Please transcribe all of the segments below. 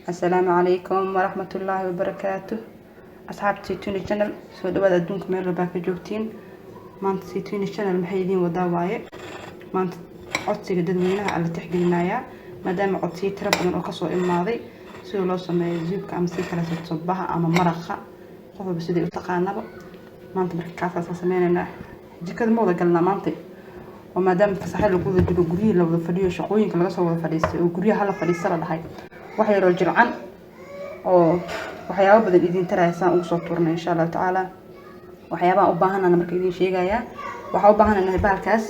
السلام عليكم ورحمة الله وبركاته. أصحاب سيتوني channel سو دواad adduunka meel walba ka joogtiin. maanta Saytuuni channel maxay idin wadaa waaye maanta codsiga dadweynaha ala tixgelinayaa maadaama codsiyo tiro badan oo ka soo imaaday sida loo sameeyo zuubka ama si kala sabbaha ama maraqa qof walba sidii u taqaanaba maanta marka kaas sameeynaa jikada ma wada galnaa maanta oo maadaama fasaxay lagu wada jiro guriyada la wada fadhiyo shaqooyinka laga soo wada fadhiistay oo guriyaha la fadhiisana dhahay wax yar oo jilcan oo waxyaabo badan idin taraaysan ugu soo turna insha Allah taala waxyaabaha u baahanana marka idin sheegaya waxa u baahanana baalkaas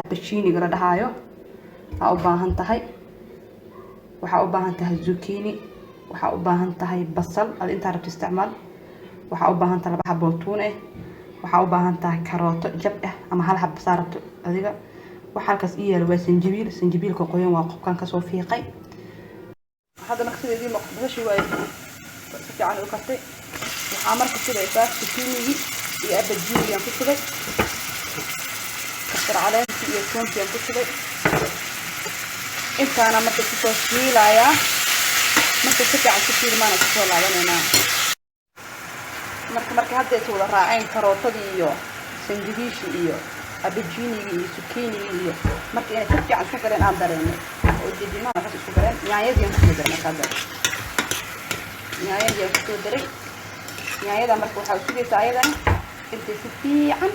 abashiniga la dhahayo waxa u baahan tahay zucchini waxa u baahan tahay basal ad inta rabto isticmaal waxa u baahan tahay laba xabo tuun waxa u baahan tahay karooto jab ama hal xabo saarto adiga waxa halkaas iyeel waa sanjabiilka qoyan waa qofkan ka soo fiiqay هذا مكسر دي مقطع شوية يعني وكتة وحمر كتير إيش تكيني يأبد جيل يوم كتير كسر عليه يكون في يوم كتير إنت أنا ما تكتير جيل يا ما تكتير عن كتير ما نكتير على أنا مرك هذا يسوي راعين كروتة ديو سندويش ديو أبد جيني سكيني ديو مرك أنا كتير عن شكل أنا أقدرني ودي ما راح تشوفين نهاية يوم كتير كذا نهاية يوم كتير نهاية ده مركو حاولتي ساعدة أنت ستي عن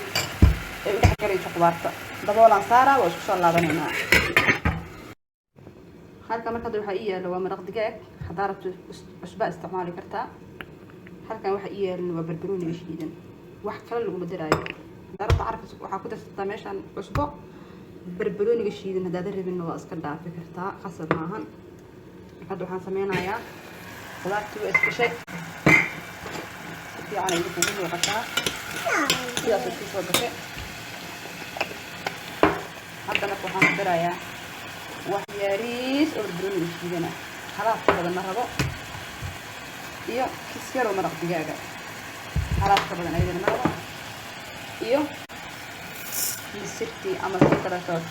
يحكي شقوارته دبولا صارة وشو الله بنينا هالك مركو الحقيقة لو مرق دقائق حضارة أسباب استعمال كرتا هالك الحقيقة لو بربروني بشديدا واحد كلا لو مدراي دارت عارف وحاكوت استماش عن أسبوع بربروني بشديدا هذا درب إنه أسكر دافع كرتا خسر معهن هذا وحنا سمينا يا خضرت وإسكشة في على يدك منه وقتها يا سكشة وقتها هذا ما كنا ندرايا وحياريس أردروني بشديدنا خلاص كذا مرة إيوه كسر ومرق دجاجة خلاص كذا نعيد مرة إيوه مسكتي أما سكرتات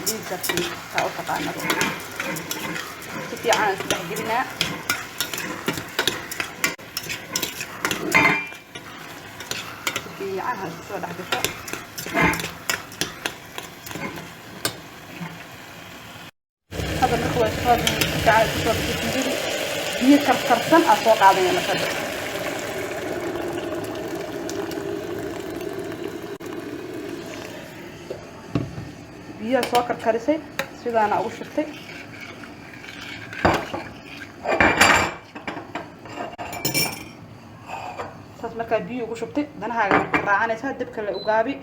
دين سكتي كأوقات عنه سكتي عن تحجبنا سكتي عنها سوى حدثة هذا الأخوة الشباب تعال تشوف تسمعي هي كرسن أسواق عادية مثلا هي أسواق كرسي سيدا أنا أول شفتي ساس مركا بيو ugu shubtay danaha raacanaysa dabka la ugabi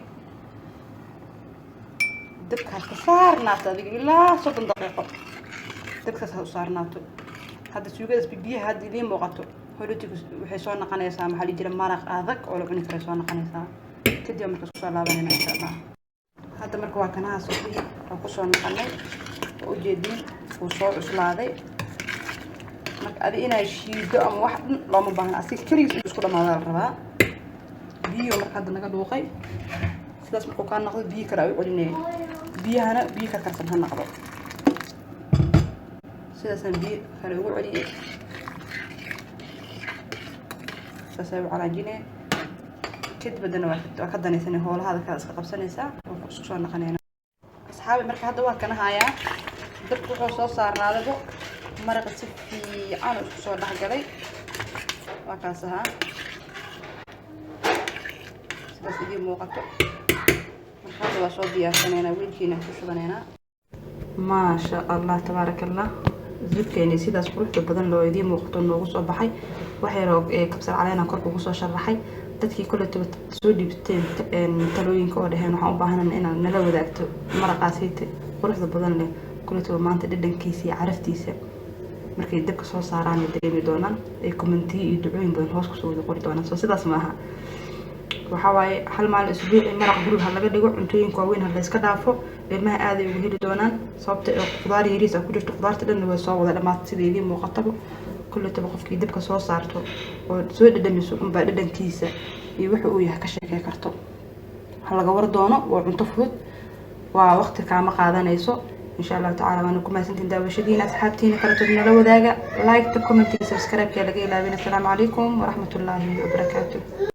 dabka ka saarnaato adiga ilaa 30 daqiiqo dabka soo saarnaato hada suugada biyaha hada idin muuqato horotigu waxay soo noqonaysaa maxaa jira maraq adag oo la cuni karo soo noqonaysaa kadib marka soo laabanayna insha Allah hada marka waa kanaha suuqii oo ku soo noqonay oo jeedin oo soo cuslaaday marka adi inay shiido ama wax looma baahna asig kaligiis isku dhamaada la rabaa biyo marka hadda naga dhuuqay sidaas markuu ka noqdo biyo kale ay celinay biyahana biyo ka karsan ha noqdo sidaas biyo kale ugu celiyay saasay calaajine kadib badana waa ka danaysan howlaha ka iska qabsanaysa oo isku soo noqonayna asxaabi marka hadda waa kana haya dabku wuxuu soo saarnaado مرق سفي أنا شو ده جري وكاسها بس يجي موقته هذا وصل بيا سنينا ويجينا شو بنينا ما شاء الله تبارك الله زبك يعني سيدا سقولت بدن لو يدي موقته نوقص أبحي وحيروق كبسر علينا كرب وقصة شرحي تدكي كل تسودي بتين تلوين كوده هنا حبهنا إن نلو ذاك مرق عسيت قلت بدن له كل تو ما أنت ددن كيسي عرفتيسه markay dabka soo saaraan dareemi doonaan ay commenti iyo ducooyin badan hoos ku soo wada qori doonaan soo sidaas ma aha waxa waaye hal maalin isbuuci maraq guriga laga dhigo cuntooyinka waaweyn la iska dhaafo ilmaha aad ay ugu heli doonaan sababta oo qudaar yariis ah ku jirto qudaarta dhan way soo wada dhamaatay sideedii muuqataba kullu taba qofkii dabka soo saarto oo soo dhadhamiso unba dhadhankiisa iyo waxa uu yahay ka sheekay karto hal laga war doono waa cunto fudud waa waqti kaama qaadanayso إن شاء الله تعالى وأنكم ما سنتين داوشدين أصحابتين كرتونا لو ذاقة لايك تكومنتي سبسكرايب كي لقي لا بين. السلام عليكم ورحمة الله وبركاته.